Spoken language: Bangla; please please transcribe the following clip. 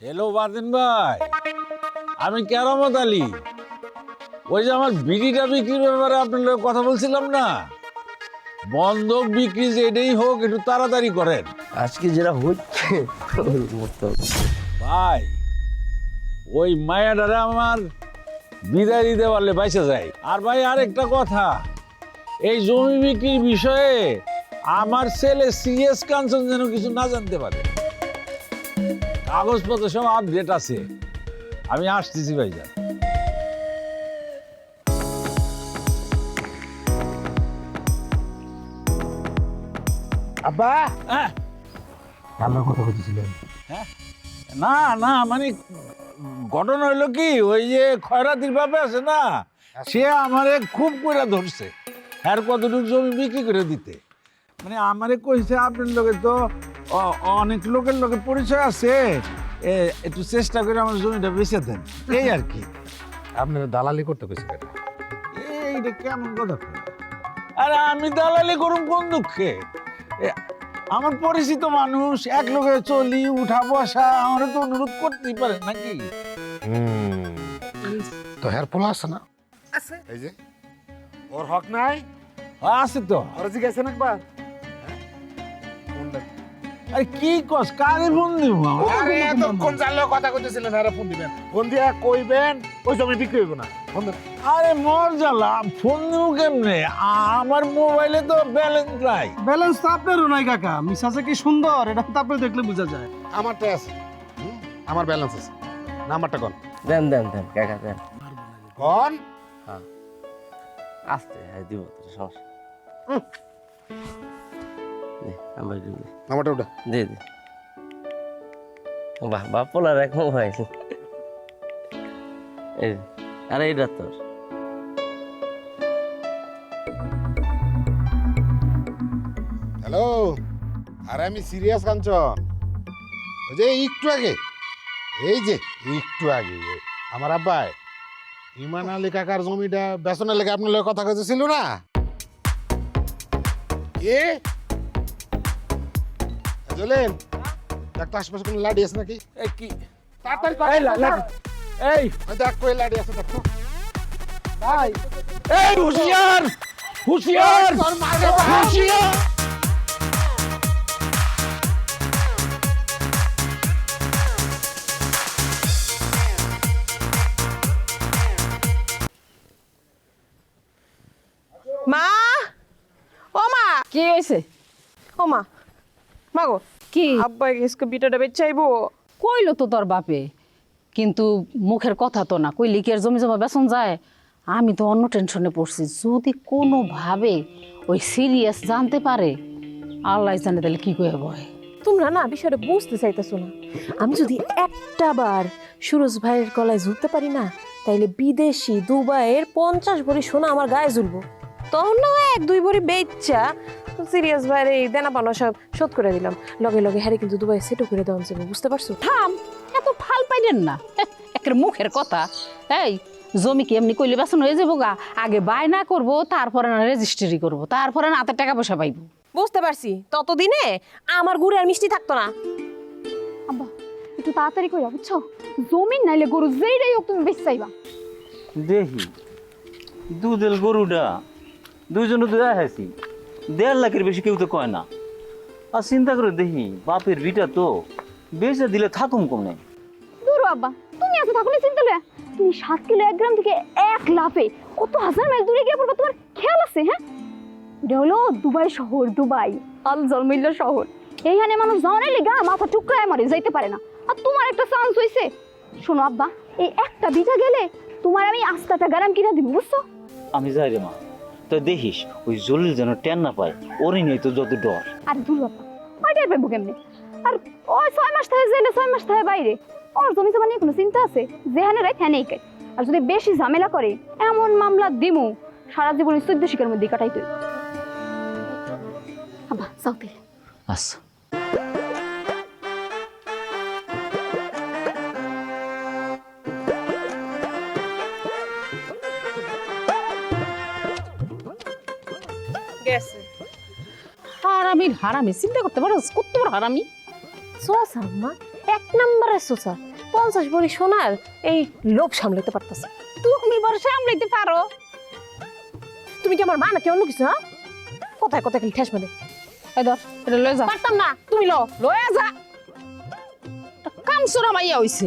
হ্যালো বাদিন ভাই, আমি কেরামত আলী। ওই যে আমার বিড়িটা বিক্রির ব্যাপারে আপনার লগে কথা বলছিলাম না, বন্ধক বিক্রি যেটাই হোক একটু তাড়াতাড়ি করেন আজকে যেটা হচ্ছে ভাই। ওই মায়াডারে আমার বিদায় দিতে পারলে বাইসে যায়। আর ভাই আরেকটা কথা, এই জমি বিক্রির বিষয়ে আমার ছেলে সিএস কাঞ্চন যেন কিছু না জানতে পারে। কাগজপত্র সব আপডেট আছে, আমি আসতেছি ভাইজান। আব্বা হ্যাঁ আমার কথা বলছিলেন। হ্যাঁ না না, মানে ঘটনা হইলো কি, ওই যে খয়রাতির বাপে আছে না, সে আমারে খুব করে ধরছে আর কতটুকু জমি বিক্রি করে দিতে। মানে আমারে কইছে আপনার লোকে তো অনেক লোকের লোকের পরিচয় আছে, একটু চেষ্টা করে আমার জমিটা বেচে দেন, এই আর কি। আপনারা দালালি করতে কইছে কেন? এইটা কেমন কথা? আরে আমি দালালি করুম কোন দুঃখে? আমার পরিচিত মানুষ, এক লোকে চলি, উঠা বসা, আমার তো অনুরোধ করতেই পারে নাকি? তো হেয়ার পোলা আছে না? আছে এই যে ওর হক নাই, আছে তো। ওর জিজ্ঞাসা একবার। আরে কি কস, কারে ফোন দিব? আরে এতক্ষণ জানলেও কথা কইতেছিলেন, আরে ফোন দিবেন, ফোন দিয়া কইবেন ওই জমি বিক্রি হইব না। ফোন দেন। আরে মর জ্বালা, ফোন দিব কেমনে? আমার মোবাইলে তো ব্যালেন্স নাই। ব্যালেন্স তো আপনারও নাই কাকা। মিসাসে কি সুন্দর, এটা তো আপনি দেখলে বোঝা যায়। আমারটা আছে, আমার ব্যালেন্স আছে। নাম্বারটা কোন? দেন দেন দেন কাকা দেন। কোন? আস্তে দিব তো সমস্যা। দে আমার দিবি। নাম্বারটা ওটা। দে দে। বাহ বাহ পোলার এক মোবাইল। এই আরে এটা তোর। হ্যালো, আরে আমি সিরিয়াস কাঞ্চন। ওই যে একটু আগে, এই যে একটু আগে আমার আব্বাই ইমান আলী কাকার জমিটা বেচনের লেগে আপনার লগে কথা কইছিল না? এ জলেন একটা আশপাশে কোনো লাডি আছে নাকি? এই কি? তাড়াতাড়ি এই দেখ কই লাডি আছে দেখো। ভাই এই হুশিয়ার, হুশিয়ার, তোর মাগে ভাই। হুশিয়ার। মা, ও মা, কি হয়েছে? ও মা, মাগো কি আব্বা এসকে বিটাটা বেচাইবো। কইলো তো তোর বাপে, কিন্তু মুখের কথা তো না। কইলি কি আর জমি জমা বেচন যায়? আমি তো অন্য টেনশনে পড়ছি। যদি কোনোভাবে ওই সিরিয়াস জানতে পারে, আল্লাহ জানে তাহলে কি কয়ে বয়। তোমরা না বিষয়টা বুঝতে চাইতেছো না। আমি যদি একটা বার সুরজ ভাইয়ের গলায় ঝুলতে পারি না, তাইলে বিদেশি দুবাইয়ের 50 ভরি সোনা আমার গায়ে ঝুলবো। তখন না হয় 1-2 ভরি বেচা সিরিয়াস ভাইয়ের এই দেনা পাওনা সব শোধ করে দিলাম। লগে লগে হ্যারে কিন্তু দুবাই সেটও করে দেওয়া যাবে, বুঝতে পারছো? থাম, এত ফাল পাইলেন না। একটা মুখের কথা। এই জমি কি এমনি কইলে বেচন হয়ে যাবো গা? আগে বায়না করবো, তারপরে না রেজিস্ট্রি করবো, তারপরে না হাতে টাকা পয়সা পাইবো। বুঝতে পারছি, ততদিনে আমার গুড় আর মিষ্টি থাকতো না। আব্বা একটু তাড়াতাড়ি কইরা, বুঝছো? জমিন নাইলে গরু যেইটাই হোক তুমি বেশ চাইবা। দেখি দুধের গরুটা দুইজনে তো দেখাইছি, 1.5 লাখের বেশি কেউ তো কয় না। আর চিন্তা করে দেখি বাপের বিটা তো বেচে দিলে থাকুম কমনে। দূর আব্বা, তুমি এত থাকলে চিন্তা লয়া। তুমি 7 কিলো 1 গ্রাম থেকে 1 লাফে কত হাজার মাইল দূরে গিয়ে পড়বে, তোমার খেয়াল আছে? হ্যাঁ, এটা হলো দুবাই শহর, দুবাই আল জলমিল্লা শহর। এইখানে মানুষ জানাই লেগা মাথা টুকরায় মারে যাইতে পারে না। আর তোমার একটা চান্স হইছে। শোনো আব্বা, এই একটা বিটা গেলে তোমার আমি আস্তাটা গ্রাম কিনা দিব, বুঝছো? আমি যাই রে মা, তো দেখিস ওই জলিল যেন টেন না পায়, ওরই নেই তো যত ডর। আর দূর বাবা, ওইটাই পাইবো কেমনি? আর ওই 6 মাস থাকে জেলে, 6 মাস থাকে বাইরে। ওর জমি জমা নিয়ে কোনো চিন্তা আছে? যেখানে রায় হ্যানেই কাই। আর যদি বেশি ঝামেলা করে, এমন মামলা দিমু সারা জীবন 14 শিকার মধ্যে কাটাইতে। আব্বা সাউতে আচ্ছা গেছে হারামি হারামি চিন্তা করতে পারো কত বড় হারামি। সোসা আম্মা, এক নম্বরের সোসা 50 ভরি সোনার এই লোভ সামলাতে পারতাছে। তুমি বড় সামলাইতে পারো। তুমি কি আমার মা নাকি অন্য কিছু? হ্যাঁ, কোথায় কোথায় খালি ঠেস মানে। এই ধর এটা লয়ে যা। পারতাম না, তুমি লো। লয়ে যা। কাম সুরা মাইয়া হইছে।